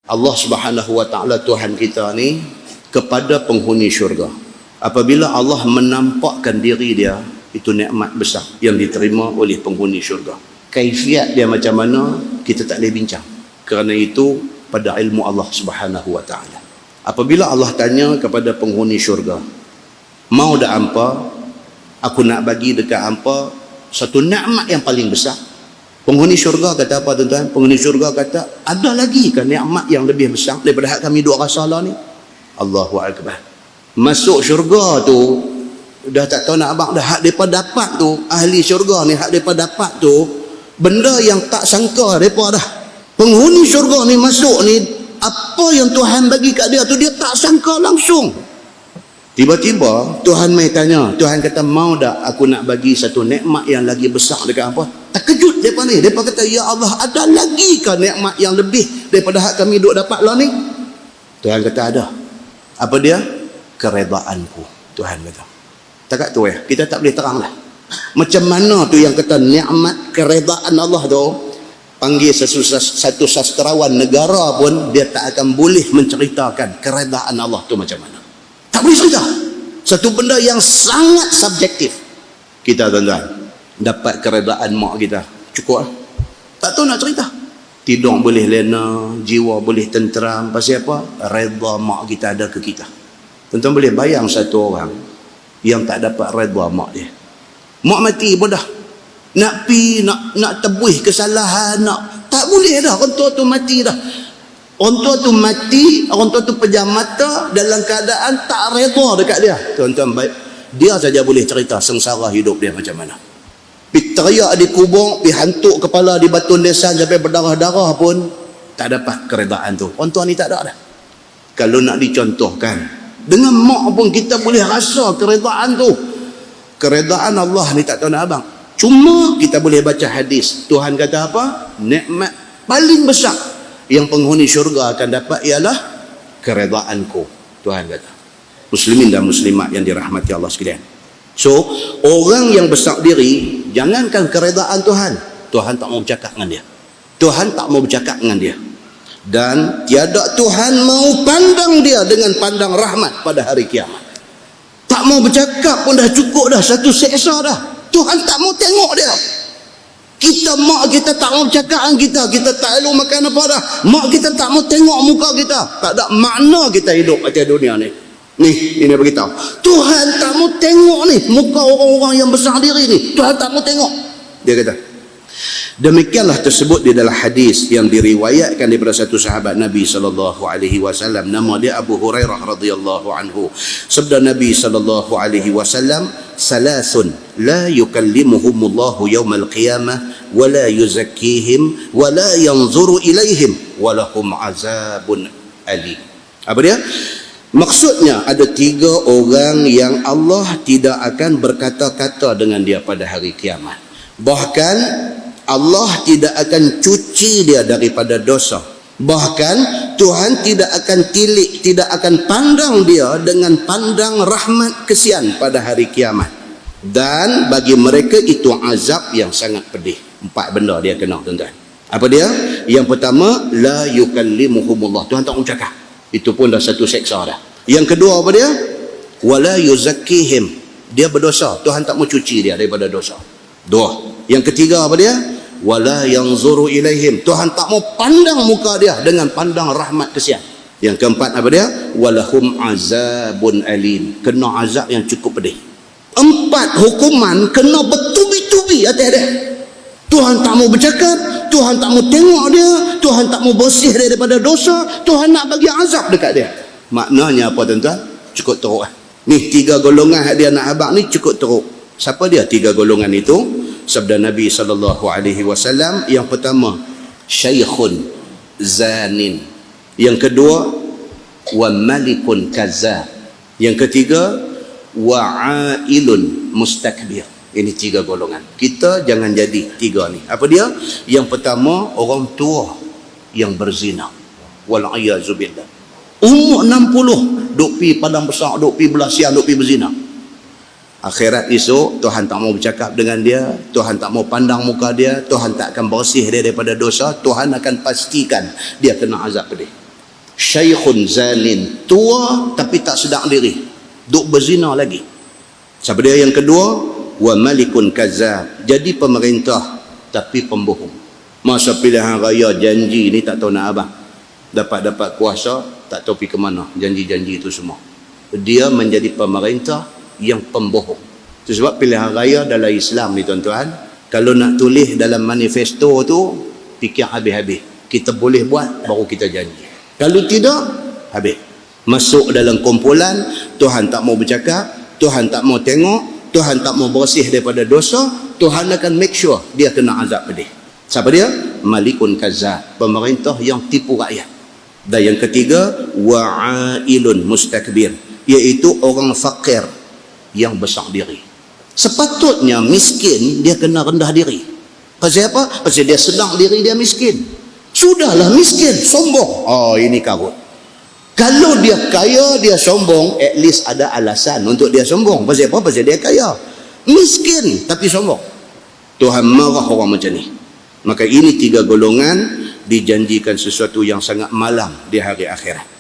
Allah Subhanahu wa taala Tuhan kita ni kepada penghuni syurga. Apabila Allah menampakkan diri dia, itu nikmat besar yang diterima oleh penghuni syurga. Kaifiat dia macam mana kita tak boleh bincang. Kerana itu pada ilmu Allah Subhanahu wa taala. Apabila Allah tanya kepada penghuni syurga, mau dak hampa aku nak bagi dekat hampa satu nikmat yang paling besar. Penghuni syurga kata apa tuan-tuan? Penghuni syurga kata, ada lagi ke nikmat yang lebih besar daripada hak kami duk rasa lah ni? Allahu akbar. Masuk syurga tu dah tak tahu nak abang dah. Hak depa dapat tu, ahli syurga ni hak depa dapat tu benda yang tak sangka depa dah. Penghuni syurga ni masuk ni, apa yang Tuhan bagi kat dia tu dia tak sangka langsung. Tiba-tiba Tuhan mai tanya, Tuhan kata, mau tak aku nak bagi satu nikmat yang lagi besar dekat apa? Terkejut depa ni. Depa kata, ya Allah, ada lagi ke nikmat yang lebih daripada hak kami duk dapat lah ni? Tuhan kata ada. Apa dia? Keredaanku. Tuhan kata. Takat tu ya, kita tak boleh terang lah. Macam mana tu yang kata nikmat keredaan Allah tu, panggil satu sastrawan negara pun dia tak akan boleh menceritakan keredaan Allah tu macam mana. Tak boleh cerita. Satu benda yang sangat subjektif. Kita tuan-tuan dapat keredaan mak kita, cukup lah. Tak tahu nak cerita. Tidur boleh lena, jiwa boleh tenteram. Pasal apa? Redha mak kita ada ke kita. Tuan-tuan boleh bayang satu orang yang tak dapat redha mak dia. Mak mati pun dah. Nak pi, nak tebus kesalahan, tak boleh dah. Orang tua tu mati dah. Orang tua tu mati, orang tua tu pejam mata dalam keadaan tak redha dekat dia. Tuan-tuan baik, dia saja boleh cerita sengsara hidup dia macam mana. Pi teriak di kubur, pi hantuk kepala di batu nisan sampai berdarah-darah pun tak dapat keredaan tu. Orang tua ni tak ada dah. Kalau nak dicontohkan, dengan mak pun kita boleh rasa keredaan tu. Keredaan Allah ni tak tahu nak abang. Cuma kita boleh baca hadis. Tuhan kata apa? Nikmat paling besar yang penghuni syurga akan dapat ialah keredaanku. Tuhan kata. Muslimin dan muslimat yang dirahmati Allah sekalian. So, orang yang besar diri, jangankan keredaan Tuhan. Tuhan tak mau bercakap dengan dia. Tuhan tak mau bercakap dengan dia. Dan tiada Tuhan mau pandang dia dengan pandang rahmat pada hari kiamat. Tak mau bercakap pun dah cukup dah. Satu seksa dah. Tuhan tak mau tengok dia. Kita, mak kita tak mau bercakap dengan kita. Kita tak elok makan apa dah. Mak kita tak mau tengok muka kita. Tak ada makna kita hidup atas dunia ni. Ni, ini beritahu. Tuhan tak mau tengok ni muka orang-orang yang besar diri ni. Tuhan tak mau tengok. Dia kata. Demikianlah tersebut di dalam hadis yang diriwayatkan daripada satu sahabat Nabi sallallahu alaihi wasallam, nama dia Abu Hurairah radhiyallahu anhu. Sabda Nabi sallallahu alaihi wasallam, "Salasun la yukallimuhumullahu yaumal qiyamah wa la yuzakkihim wa la yanzuru ilaihim wa lahum azabun alim." Apa dia? Maksudnya ada 3 orang yang Allah tidak akan berkata-kata dengan dia pada hari kiamat. Bahkan Allah tidak akan cuci dia daripada dosa. Bahkan Tuhan tidak akan tilik, tidak akan pandang dia dengan pandang rahmat kesian pada hari kiamat. Dan bagi mereka itu azab yang sangat pedih. 4 benda dia kena, tuan-tuan. Apa dia? Yang pertama, la yukallimuhumullah. Tuhan tak mau cakap. Itu pun dah satu seksa dah. Yang kedua apa dia? Wala yuzakkihim. Dia berdosa. Tuhan tak mau cuci dia daripada dosa. 2. Yang ketiga apa dia? Wala yanzuru ilaihim. Tuhan tak mau pandang muka dia dengan pandang rahmat kesian. Yang keempat apa dia? Walahum azabun alim. Kena azab yang cukup pedih. 4 hukuman kena bertubi-tubi atas dia. Tuhan tak mau bercakap, Tuhan tak mau tengok dia, Tuhan tak mau bersih dia daripada dosa, Tuhan nak bagi azab dekat dia. Maknanya apa tuan-tuan? Cukup teruk lah. Ni 3 golongan dia nak abang ni cukup teruk. Siapa dia 3 golongan itu? Sabda Nabi sallallahu alaihi wasallam, yang pertama syaikhun zanin, yang kedua wa malikun kazzab, yang ketiga wa ailun mustakbir. Ini 3 golongan. Kita jangan jadi 3 ni. Apa dia? Yang pertama orang tua yang berzina. Wal a'yazu billah. Umur 60 duk pi padang besar, duk pi belah siang, duk pi berzina. Akhirat esok Tuhan tak mau bercakap dengan dia, Tuhan tak mau pandang muka dia, Tuhan tak akan bersih dia daripada dosa, Tuhan akan pastikan dia kena azab pedih. Syaikhun zanin, tua tapi tak sedar diri, duk berzina lagi. Siapa dia yang kedua? Wa malikun kazzab, jadi pemerintah tapi pembohong. Masa pilihan raya janji ni tak tahu nak apa, dapat kuasa tak tahu pergi ke mana janji-janji itu semua. Dia menjadi pemerintah yang pembohong. Itu sebab pilihan raya dalam Islam ni tuan-tuan, kalau nak tulis dalam manifesto tu fikir habis-habis, kita boleh buat baru kita janji. Kalau tidak, habis. Masuk dalam kumpulan, Tuhan tak mau bercakap, Tuhan tak mau tengok, Tuhan tak mau bersih daripada dosa, Tuhan akan make sure dia kena azab pedih. Siapa dia? Malikun kazzab, pemerintah yang tipu rakyat. Dan yang ketiga, wa'ailun mustakbir, iaitu orang fakir yang besar diri. Sepatutnya miskin dia kena rendah diri. Pasal apa? Pasal dia sedar diri dia miskin. Sudahlah miskin, sombong. Oh, ini karut. Kalau dia kaya, dia sombong, at least ada alasan untuk dia sombong. Pasal apa? Pasal dia kaya. Miskin, tapi sombong. Tuhan marah orang macam ni. Maka ini tiga golongan dijanjikan sesuatu yang sangat malang di hari akhirat.